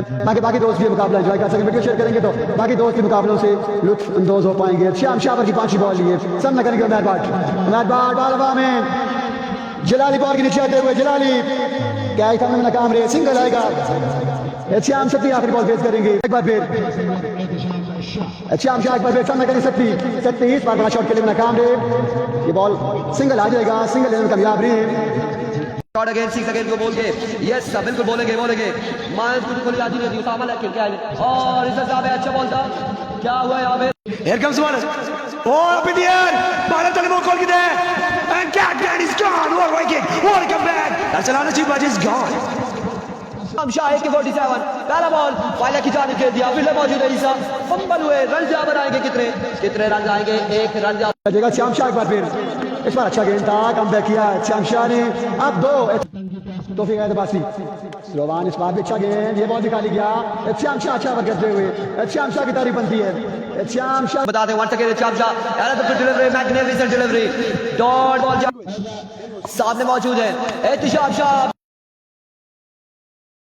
बाकी बाकी दोस्त भी मुकाबला एंजॉय कर सकेंगे, वीडियो शेयर करेंगे तो बाकी दोस्त के मुकाबलों से लुत्फ अंदोज हो पाएंगे। श्याम शाबर की 5वीं बॉल लिए सामना करेंगे मैट बाट बाल हवा में जलाली बॉल के नीचे आते हुए जलाली क्या था नाकाम रे, सिंगल आएगा। श्याम शक्ति आखिरी बॉल फेस करेंगे एक बार फिर। श्याम शाह एक बार फिर सामना करेंगे शक्ति इस बार बड़ा शॉट के लिए नाकाम रे, ये बॉल सिंगल आ जाएगा, सिंगल लेने कामयाब रहे। शॉट अगेन 6 अगेन को बोल के यस बिल्कुल बोलेंगे माइनस कुछ गोली आती नहीं थी उसामा लेकिन क्या है और इस साहब अच्छा बॉल था, क्या हुआ यहां पे Here comes Wallace. Oh, up in the air. Ball telling more goal there. And Gagman is gone. What a right kick. What a comeback. That's another two, but he's gone. Shah के 47 पहला ball phyla की जाने के दिया, फिर मौजूद है ईसा fumble हुए रन ज्यादा आएंगे, कितने रन आएंगे, एक रन ज्यादा श्याम शाह एक बार फिर। इस बार अच्छा गेंद था, कमबैक किया श्याम शाह ने। अब 2 तो फिर बासी स्लोवान इस बार भी अच्छा गेंद, ये बॉल निकाली गया। श्याम शाह अच्छा करते हुए श्याम शाह की तारीफ बनती है। श्याम शाह बता दें once again Shyam Shah delivery magnificent delivery dot ball सामने मौजूद है एहतिशाम शाह।